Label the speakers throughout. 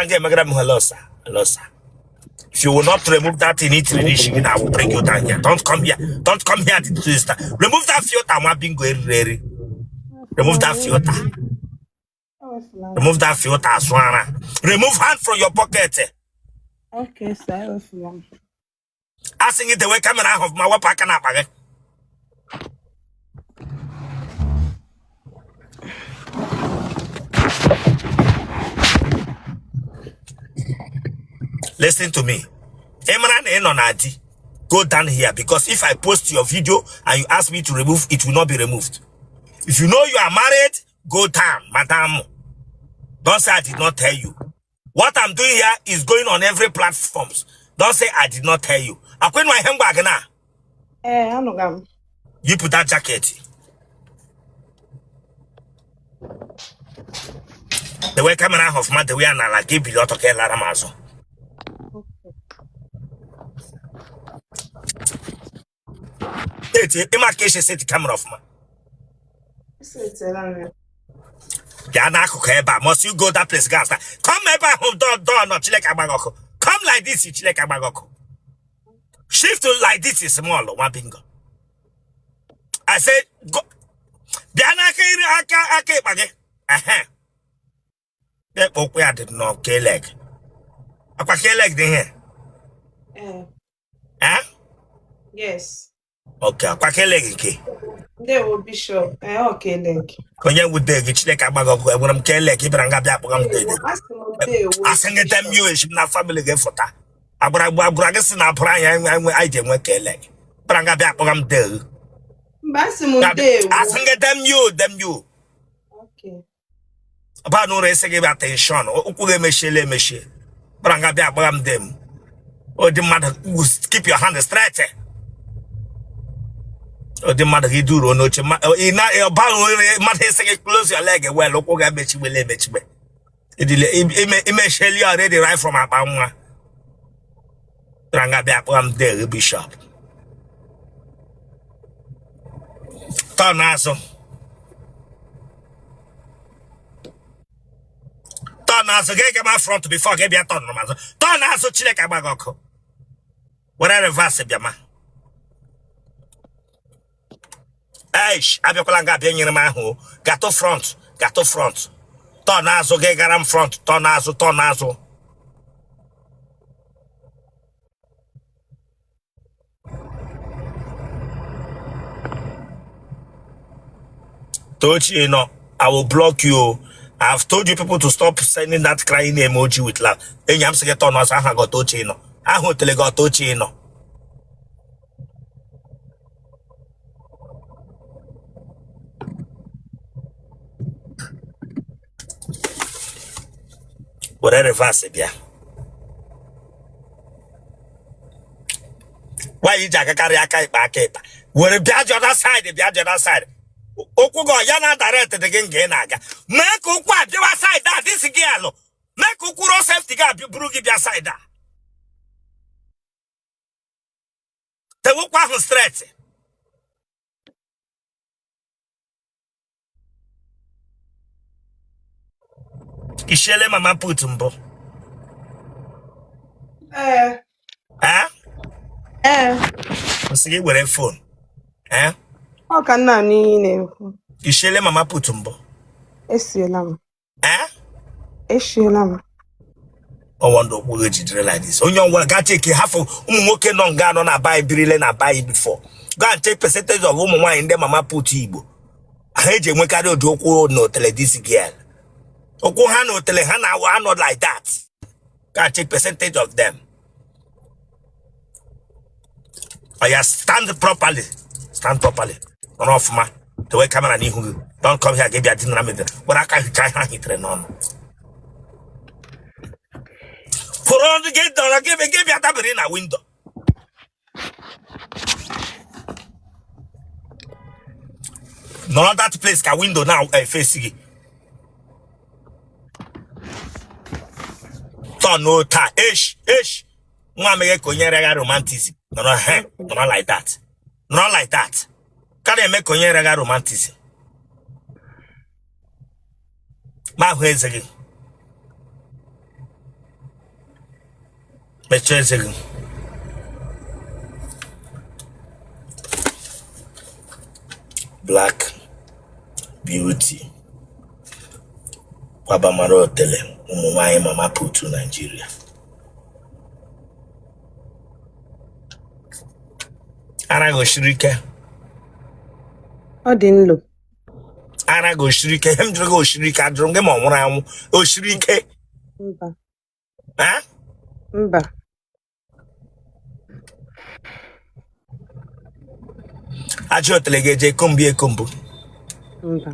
Speaker 1: Hello, sir. If you will not remove that in it, I will bring you down here. Don't come here. Don't come here to do this. Remove that filter. Remove that filter. Remove that filter, Swana. Remove hand from your pocket.
Speaker 2: Okay, sir.
Speaker 1: Asking it the way camera of my wapaka. Listen to me. Emran Enonati, go down here, because if I post your video and you ask me to remove, it will not be removed. If you know you are married, go down, madam. Don't say I did not tell you. What I'm doing here is going on every platform. Don't say I did not tell you. I quit my handbag now.
Speaker 2: I know.
Speaker 1: You put that jacket. The way camera of man, the way I like give you to get Laramazo. In my case, set the camera off, man. Must you go that place, guys? Come home, door, not chile kabagoko. Come like this, you chile kabagoko. Shift to like this is small, one bingo. I said, go. Diana ake bage. That book where I did not kill leg. A kill leg here. Huh?
Speaker 2: Yes.
Speaker 1: Okay, a kill leg.
Speaker 2: They will be sure. Okay, leg.
Speaker 1: When you would dig it, like a bag of when I'm killing, keep it and got that program. I sing it, them you is not family get for that. I guess in our prime, I didn't work a leg. But I got that program there. I sing it, them you.
Speaker 2: Okay.
Speaker 1: About no race give attention. Okuge meshe. But I got that program them. Or the matter, keep your hand straight. Or the matter he do no chima close your leg well look what bet you will let me. It may shell you already right from a bama. Ranga back one there, Bishop. Tonazo. Get my front before get your ton. Tonazo chileka bagoko. Whatever verse biama. Eish, abiakolanga bienye maho. Gato front. Tonazo get garam front. Tonazo. Tochi, no, I will block you. I've told you people to stop sending that crying emoji with love. Enyam se get on us. I got Tochi, no. I want to go Tochi, no. Whatever verse, yeah. Why you jack carry a kite back? Where a badge on that side, Okugo yana directed again genaga. Make ukwa do side that this girl. Make ukuro safety gap brugi be side that. The ukwa straight. Ishele mama putumbo. See with a phone.
Speaker 2: How can I need
Speaker 1: Ishele mama putumbo.
Speaker 2: Esielam. Esielam.
Speaker 1: Oh, wonder what you like this. On your work, I take half of working on gun on a buy brilliant and buy it before. Go and take percentage of woman wine them mama putibo. I hate you when I do no tele this girl. Okuhano telehana are not like that. Gotta take percentage of them. Oh yeah, stand properly. Run off man. The way camera need who don't come here, give you a dinner with what I can't try hit on. For all the gate door, I give you a tablet in a window. No, that place can window now facing. No ta ish. Mwamege konyere romanticism. No, not like that. Not like that. Can I make konyere romanticism? Ma where's again? Mechezegu. Black beauty. Wabamaro tele. Umumai mama putu Nigeria. Anago shirike.
Speaker 2: Odinlo.
Speaker 1: Anago shirike. Hemdrogo shirike. Adronge momuramu. O shirike.
Speaker 2: Mba.
Speaker 1: Huh?
Speaker 2: Mba.
Speaker 1: Ajo telegeje kumbi kumbu.
Speaker 2: Mba.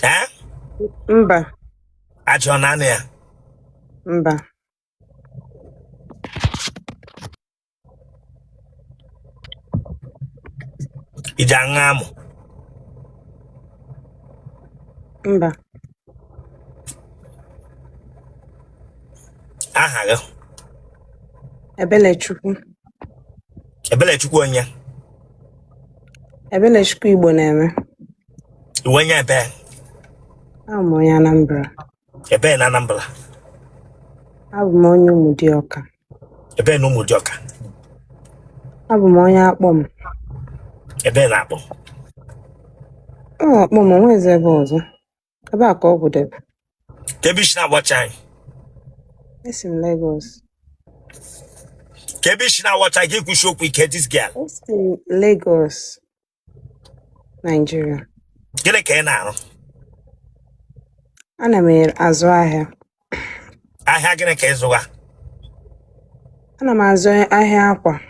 Speaker 1: Huh?
Speaker 2: Mba.
Speaker 1: Ajo nane ya.
Speaker 2: Mba.
Speaker 1: Ijangamu.
Speaker 2: Mba.
Speaker 1: Aha go.
Speaker 2: Ebelechukwu.
Speaker 1: Ebelechukwu onye.
Speaker 2: Ebelechukwu Igbo na-eme.
Speaker 1: Iwenye ebe.
Speaker 2: Abụ m onye Anambra.
Speaker 1: Ebe na Anambra.
Speaker 2: Abụ m onye Ụmụdịọka.
Speaker 1: Ebe na Ụmụdịọka.
Speaker 2: Abụ m onye Akpọm.
Speaker 1: Ebe na Akpọm.
Speaker 2: Akpọm onwezi ebe ọzọ. Ebe a ka ọ gwụdebe.
Speaker 1: Kebish na watch anyị.
Speaker 2: Esi m Lagos.
Speaker 1: Kebish na watch anyị kwushi okwu ike this girl.
Speaker 2: Esi m Lagos, Nigeria.
Speaker 1: Gịnị ka ị na-arụ?
Speaker 2: Ana m azụ ahịa.
Speaker 1: Ahịa gịnị ka ị zụga?
Speaker 2: Ana m azụ ahịa akwa.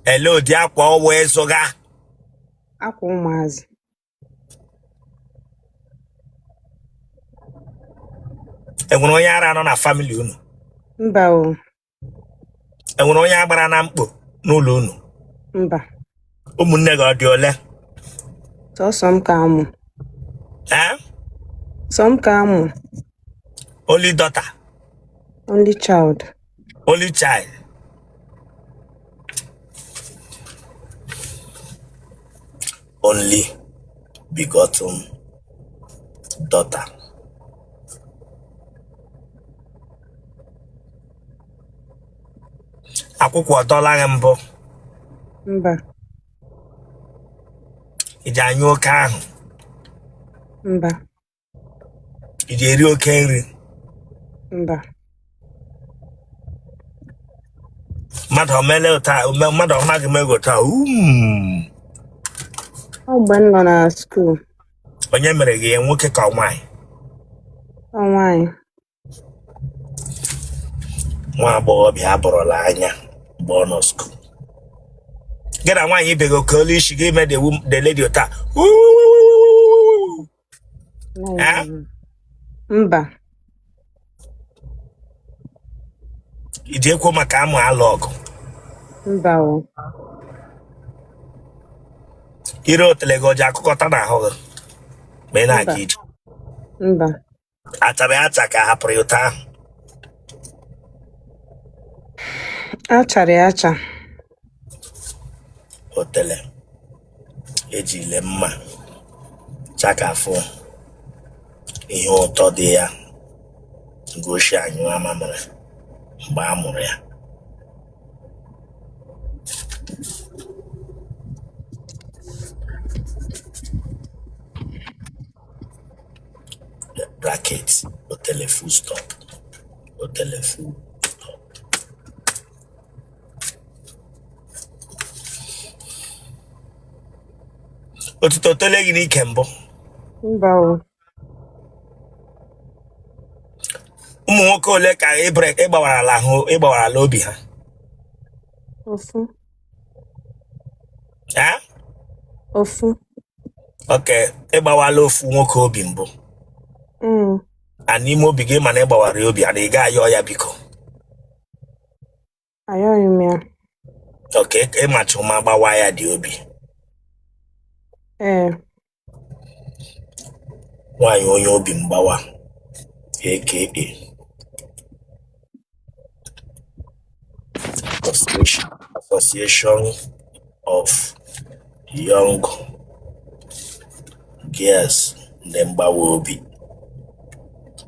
Speaker 1: Ele ụdị akwa ọ wee zụga?
Speaker 2: Akwa ụmụazị.
Speaker 1: Enwere onye ara nọ na family unu?
Speaker 2: Mba o.
Speaker 1: Enwere onye agbara na mkpo n'ụlọ unu?
Speaker 2: Mba.
Speaker 1: Ụmụnne gị ọ dị ole?
Speaker 2: Sọsọ m ka amụ.
Speaker 1: Eh?
Speaker 2: Sọ m ka amụ.
Speaker 1: Only daughter?
Speaker 2: Only child.
Speaker 1: Only child? Only begotten daughter. Akwụkwọ ọdọla gị mbụ?
Speaker 2: Mba.
Speaker 1: Iji anyụ oke ahụ?
Speaker 2: Mba.
Speaker 1: Iji eri oke nri?
Speaker 2: Mba.
Speaker 1: Mmadụ omele ụta, mmadụ ọmaghị mego taa.
Speaker 2: Ọ mgbe m nọ na school.
Speaker 1: Onye mere gị nwoke ka nwaanyị?
Speaker 2: Ọ nwaanyị.
Speaker 1: Nwa agbọghọbịa abụrụla anya mgbe ọ nọ school. Gị na nwaanyị ibe gị oke olu isi gị ime the lady ụta.
Speaker 2: Mba.
Speaker 1: Iji ekwu maka amụ alụ ọgụ?
Speaker 2: Mba o.
Speaker 1: Ire otele gị ọjị akụkọta n'ahụ gị mgbe ị na-aga ije?
Speaker 2: Mba.
Speaker 1: Achara ya acha ka hapụrụ ya ụta ahụ?
Speaker 2: Achara ya acha.
Speaker 1: Otele ejile mma chakafụ ihe ụtọ dị ya gosi anyụ amamịrị mgbe a mụrụ ya. Bracket otele full stop. Otele full stop. Otuto tele gị n'ike mbụ?
Speaker 2: Mba o.
Speaker 1: Ụmụ nwoke ole ka ịgbawarala obi ha?
Speaker 2: Ofu.
Speaker 1: Ha?
Speaker 2: Ofu.
Speaker 1: Okay, ịgbawala ofu nwoke obi mbụ. A n'ime obi gị mana ịgbawara obi, a na ị ga-ayọ ya biko?
Speaker 2: Ayọghị m ya.
Speaker 1: Okay, ịmacha ma gbawa ya dị obi. Nwaanyị onye obi mgbawa aka Association of Young Girls ndị mgbawa obi.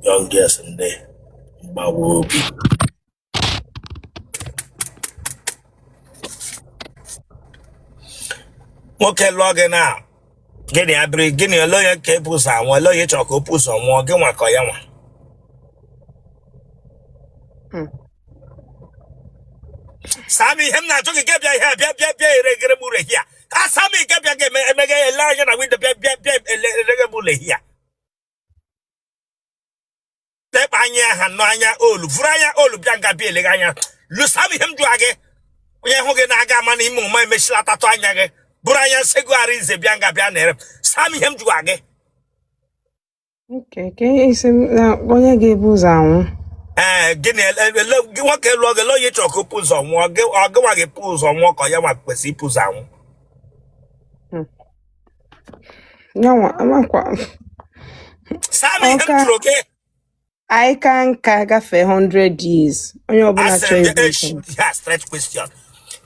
Speaker 1: Young girls ndị mgbawa obi. Okay, log in now. Gini abri, gini lawyer kepu sa one, lawyer choko push on one, get one koyama. Sammy, him not talking get your hair, regular here. Ah, Sammy, get your game, and make a lion with the regular here. Step anya, Hanaya, Olu, Fraya, Olu, Bianca, Bileganya. Lusami him drag. We are holding Agamani, my Meshlata Tanya, Brian Seguari, the Bianca Bianer, Sammy him drag.
Speaker 2: Okay, isi na onye ga-ebu ụzọ anwụ.
Speaker 1: Gini nwoke lụọ gị lọọ chọọ ka o pụzọ nwụọ ọgịwa gị pụzọ nwụọ ka ya nwa kwesị ịpụzọ anwụ.
Speaker 2: Nyanwa amakwa.
Speaker 1: Sami ihe m tụrụ oke.
Speaker 2: Anyị ka nka gafee 100 years. Onye ọbụla chọọ ibu.
Speaker 1: Yeah, straight question.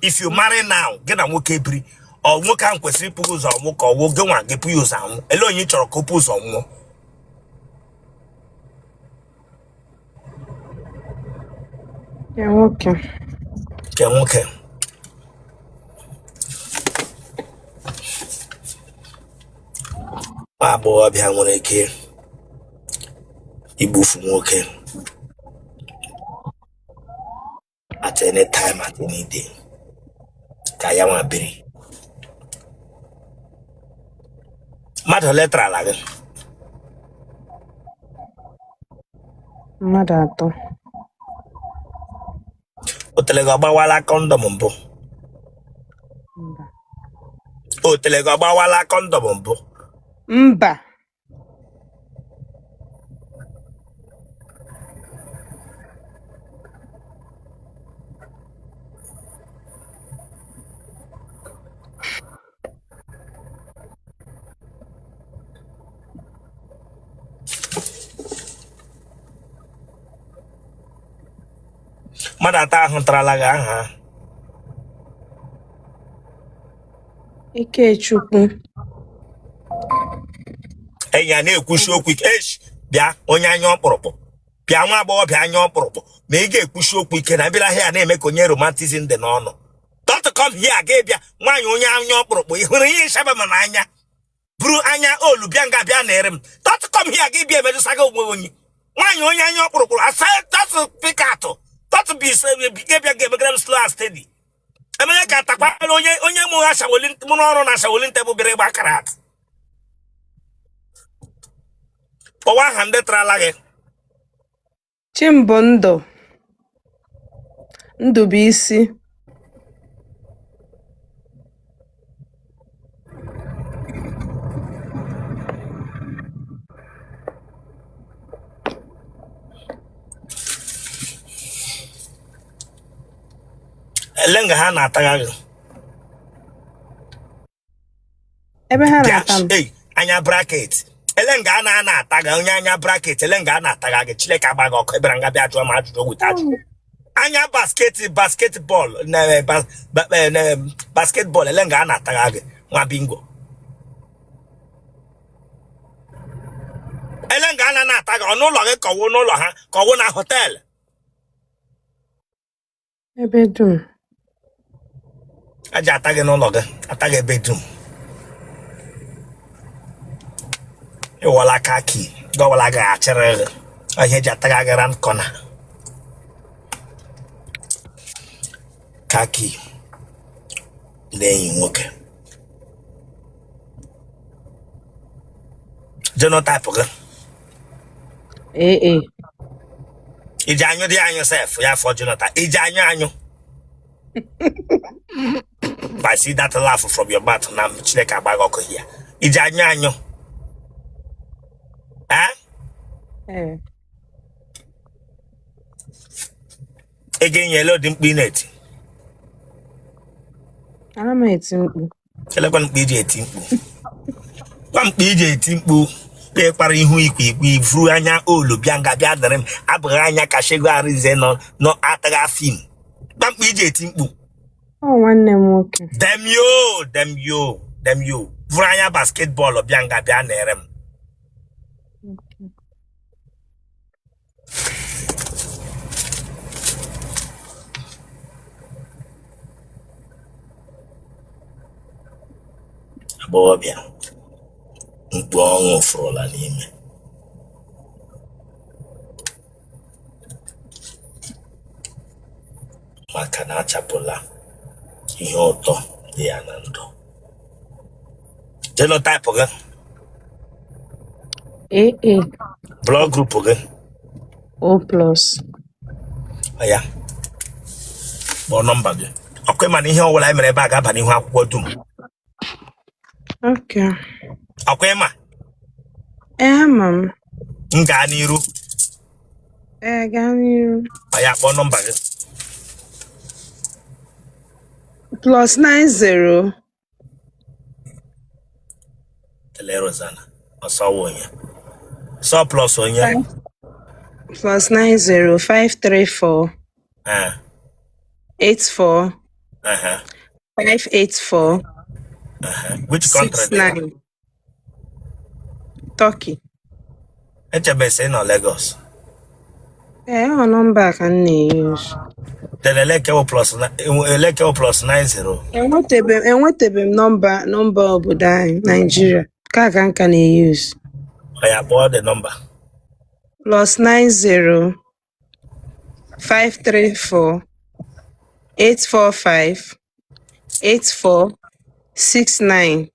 Speaker 1: If you marry now, gị na nwoke biri, ọ nwoke ahụ kwesịrị ịpụ ụzọ nwụ ka ọwụ gị nwa gị pụ ya ụzọ anwụ. Ele onye chọrọ ka o pụ ụzọ nwụọ.
Speaker 2: Ya nwoke.
Speaker 1: Ke nwoke. Agbọghọbịa nwere ike igbufu nwoke at any time, at any day. Ka ya nwa biri. Mmadụ letra ala gị.
Speaker 2: Mmadụ atọ.
Speaker 1: Otele gị ọgbawala kọndọm mbụ. Otele gị ọgbawala kọndọm mbụ.
Speaker 2: Mba.
Speaker 1: Mmadụ atọ ahụ tarala gị aha.
Speaker 2: Ikechukwu.
Speaker 1: Enyi ya na-ekwuchi okwu ike. Bịa onye anya ọkpụrụkpụ. Bịa nwa agbọghọ bịa anya ọkpụrụkpụ. Ma ị ga-ekwuchi okwu ike na bịara ya na-eme ka onye romantism dị n'ọnụ. Don't come here ga bịa nwaanyị onye anya ọkpụrụkpụ. Ị hụrụ ihe ịshaba m n'anya. Buru anya olu bịa nga bịa na-ere m. Don't come here ga bịa emedusa gị onwe onye. Nwaanyị onye anya ọkpụrụkpụ. Asa that's pick out. Don't be ga slow and steady. Emenya ka takwa onye mụ ha shawolin mụ ọrụ na shawolin tebụl bere gba karat. Ọwa ha ndị trala gị.
Speaker 2: Chimbundụ. Ndubuisi.
Speaker 1: Elenga ha na-ataga gị.
Speaker 2: Ebe ha na-ata m.
Speaker 1: Hey, anya bracket. Elenga a na-ataga onye anya bracket. Elenga a na-ataga gị. Chineke agba gị ọkụ ebere nga bịa jụọ ma ajụjụ wit ajụ. Anya basketball basketball elenga a na-ataga gị. Nwa bingo. Elenga a na-ataga ọnụụlọ gị ka ọwụ n'ụlọ ha ka ọwụ na họteelụ.
Speaker 2: Ebe dum.
Speaker 1: Aja ataghị n'ụlọ gị, ataghị ebe dum. Ịwala kaki, gọwala gị achịrị gị. Ihe ji ataghị gị ran kọna. Kaki na-enyi nwoke. Genotype gị.
Speaker 2: Ee.
Speaker 1: Iji anyụ dị anyụ sef, ya fọ genotype. Iji anyụ. If I see that laugh from your mouth, now Chineke agba gị ọkụ here. Iji anyụ.
Speaker 2: Ee.
Speaker 1: Ege nyelo dị mkpu ineti.
Speaker 2: Ana m eti mkpu.
Speaker 1: Kelekwa mkpu iji eti mkpu. Kwa mkpu iji eti mkpu. Pe kpara ihu ikwu ifuru anya olu bịa nga bịa dịrị m abụghị anya ka shego arize nọ ataga fim. Kwa mkpu iji eti mkpu.
Speaker 2: Ọ nwanne m nwoke.
Speaker 1: Dem yo. Vuru anya basketball bịa nga bịa na-ere m. agbọghọbịa mkpu ọṅụ fụrụla n'ime maka na achapụla ihe ụtọ dị ya na ndụ. Genotype gị,
Speaker 2: AA
Speaker 1: blood group gị,
Speaker 2: O plus.
Speaker 1: ya kpọọ nọmba gị. Ọkwa ịma na ihe ọbụla anyị mere ebe a ga-aba n'ihu akwụkwọ dum.
Speaker 2: Okay.
Speaker 1: Ọkwa ịma
Speaker 2: Ama m.
Speaker 1: m gaa n'iru,
Speaker 2: Gaa n'iru.
Speaker 1: ya kpọọ nọmba gị.
Speaker 2: +90
Speaker 1: Kelee Rosanna, ọsọ wụ onye sọ plus onye
Speaker 2: +90 534 84 584
Speaker 1: which country dị ya?
Speaker 2: 69 Turkey.
Speaker 1: Echebesi ị nọ Lagos.
Speaker 2: Ọ nọmba ka m na-use.
Speaker 1: Then elekewo plus 90.
Speaker 2: Enwetebe m nọmba obodo anyị Nigeria ka nka na-use.
Speaker 1: Ya kpọọ the number.
Speaker 2: +90 534 845 8469